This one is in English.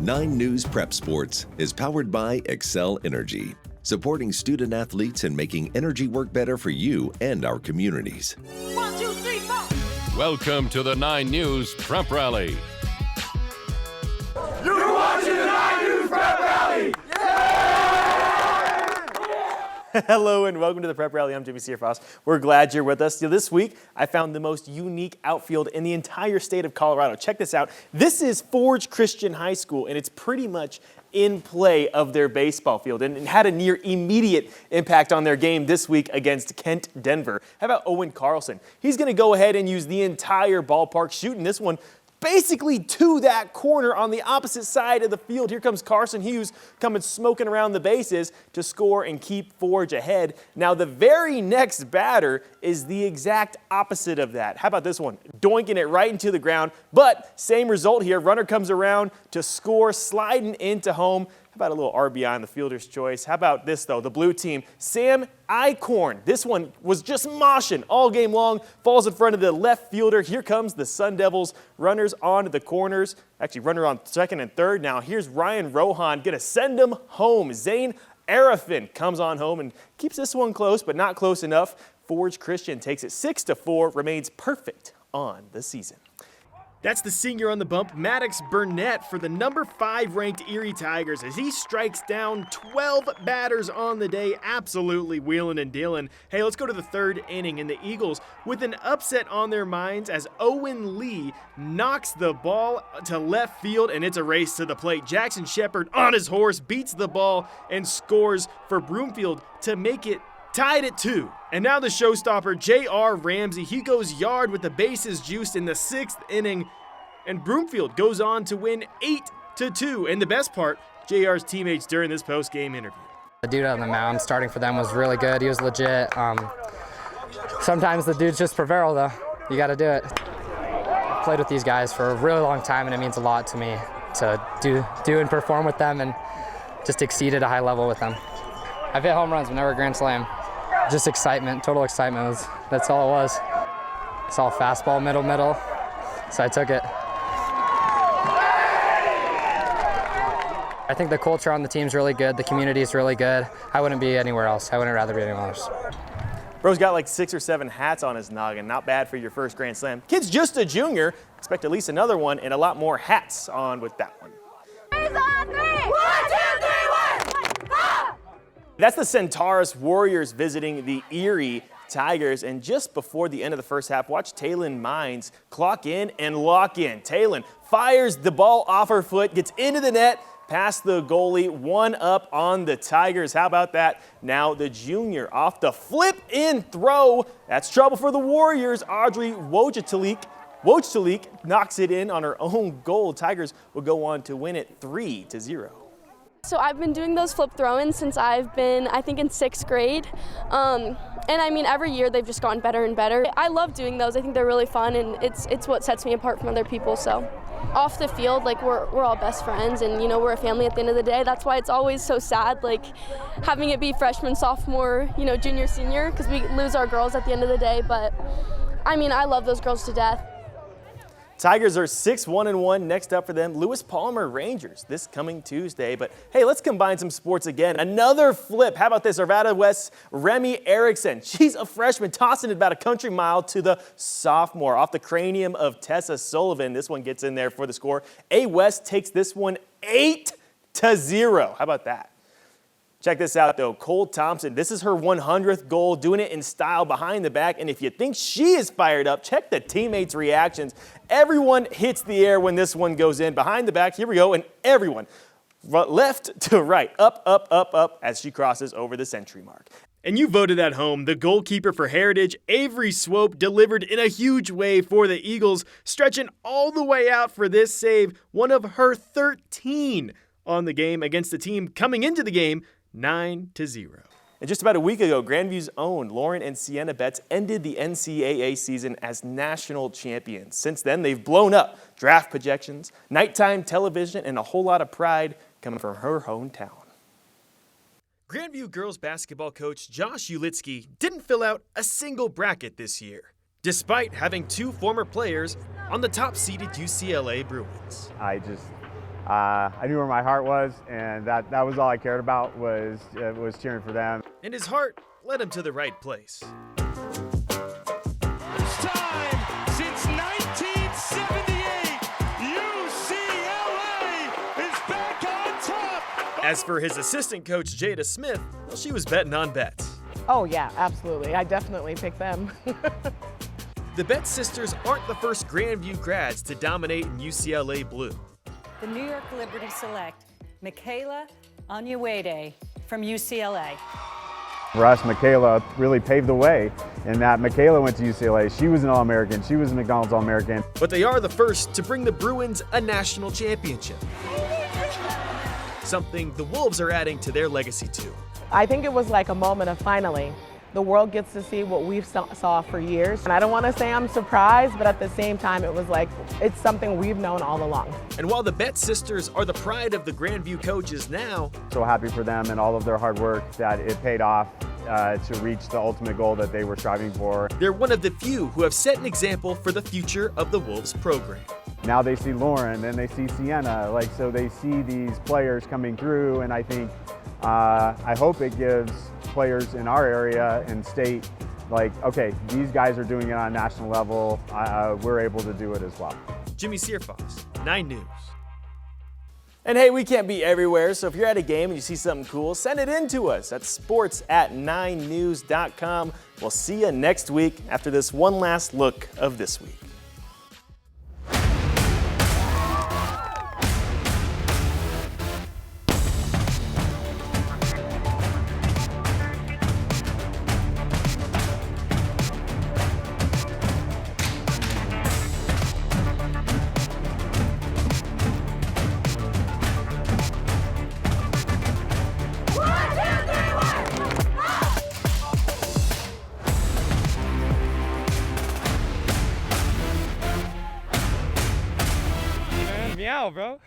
9 News Prep Sports is powered by Excel Energy, supporting student athletes and making energy work better for you and our communities. 1, 2, 3, 4. Welcome to the 9 News Prep Rally. You're watching the 9 News Prep Rally! Hello and welcome to the Prep Rally. I'm Jimmy Searfoss. We're glad you're with us. This week, I found the most unique outfield in the entire state of Colorado. Check this out. This is Forge Christian High School, and it's pretty much in play of their baseball field, and it had a near immediate impact on their game this week against Kent Denver. How about Owen Carlson? He's going to go ahead and use the entire ballpark, shooting this one basically to that corner on the opposite side of the field. Here comes Carson Hughes coming smoking around the bases to score and keep Forge ahead. Now the very next batter is the exact opposite of that. How about this one? Doinking it right into the ground, but same result here. Runner comes around to score, sliding into home. How about a little RBI on the fielder's choice? How about this, though? The blue team, Sam Eichhorn. This one was just moshing all game long, falls in front of the left fielder. Here comes the Sun Devils. Runners on the corners. Actually, runner on second and third now. Here's Ryan Rohan. Going to send him home. Zane Arafin comes on home and keeps this one close, but not close enough. Forge Christian takes it 6-4, remains perfect on the season. That's the senior on the bump, Maddox Burnett, for the number 5 ranked Erie Tigers as he strikes down 12 batters on the day, absolutely wheeling and dealing. Hey, let's go to the third inning, and the Eagles with an upset on their minds as Owen Lee knocks the ball to left field, and it's a race to the plate. Jackson Shepard on his horse beats the ball and scores for Broomfield to make it tied at 2. And now the showstopper, J.R. Ramsey. He goes yard with the bases juiced in the 6th inning. And Broomfield goes on to win 8-2. And the best part, J.R.'s teammates during this post-game interview. The dude on the mound starting for them was really good. He was legit. Sometimes the dude's just Provero, though. You got to do it. I've played with these guys for a really long time, and it means a lot to me to do and perform with them and just exceed at a high level with them. I've hit home runs, but never a grand slam. Just excitement, total excitement. That's all it was. It's all fastball, middle, so I took it. I think the culture on the team's really good. The community's really good. I wouldn't be anywhere else. I wouldn't rather be anywhere else. Bro's got like 6 or 7 hats on his noggin. Not bad for your first grand slam. Kid's just a junior. Expect at least another one and a lot more hats on with that one. 3, 1, 2, 3, 1. That's the Centaurus Warriors visiting the Erie Tigers. And just before the end of the first half, watch Taylon Mines clock in and lock in. Taylon fires the ball off her foot, gets into the net, past the goalie, 1 up on the Tigers. How about that? Now the junior off the flip-in throw. That's trouble for the Warriors. Audrey Wojtalik knocks it in on her own goal. Tigers will go on to win it 3-0. So I've been doing those flip throw-ins since I've been, I think, in 6th grade. And I mean, every year they've just gotten better and better. I love doing those. I think they're really fun, and it's what sets me apart from other people. So off the field, like we're all best friends, and we're a family at the end of the day. That's why it's always so sad, like having it be freshman, sophomore, junior, senior, because we lose our girls at the end of the day. But I mean, I love those girls to death. Tigers are 6-1-1. Next up for them, Lewis Palmer Rangers this coming Tuesday. But hey, let's combine some sports again. Another flip. How about this? Arvada West's Remy Erickson. She's a freshman, tossing it about a country mile to the sophomore off the cranium of Tessa Sullivan. This one gets in there for the score. A West takes this one 8-0. How about that? Check this out, though. Cole Thompson, this is her 100th goal, doing it in style behind the back. And if you think she is fired up, check the teammates' reactions. Everyone hits the air when this one goes in. Behind the back, here we go, and everyone, left to right, up, as she crosses over the century mark. And you voted at home. The goalkeeper for Heritage, Avery Swope, delivered in a huge way for the Eagles, stretching all the way out for this save, one of her 13 on the game against the team coming into the game 9-0. And just about a week ago, Grandview's own Lauren and Sienna Betts ended the NCAA season as national champions. Since then, they've blown up draft projections, nighttime television, and a whole lot of pride coming from her hometown. Grandview girls basketball coach Josh Ulitsky didn't fill out a single bracket this year, despite having 2 former players on the top-seeded UCLA Bruins. I just I knew where my heart was, and that was all I cared about was cheering for them. And his heart led him to the right place. First time since 1978, UCLA is back on top. As for his assistant coach, Jada Smith, well, she was betting on Betts. Oh yeah, absolutely. I definitely picked them. The Betts sisters aren't the first Grandview grads to dominate in UCLA blue. The New York Liberty select Michaela Onyenuede from UCLA. For us, Michaela really paved the way in that Michaela went to UCLA. She was an All-American. She was a McDonald's All-American. But they are the first to bring the Bruins a national championship. Something the Wolves are adding to their legacy too. I think it was like a moment of finally. The world gets to see what we've saw for years. And I don't want to say I'm surprised, but at the same time, it was like, it's something we've known all along. And while the Betts sisters are the pride of the Grandview coaches now, So happy for them and all of their hard work that it paid off to reach the ultimate goal that they were striving for. they're one of the few who have set an example for the future of the Wolves program. Now they see Lauren, then they see Sienna, so they see these players coming through, and I think, I hope it gives players in our area and state, okay, these guys are doing it on a national level, we're able to do it as well. Jimmy Searfoss, 9 News. And hey, we can't be everywhere, so if you're at a game and you see something cool, send it in to us at sports@9news.com. We'll see you next week after this one last look of this week. Meow, bro.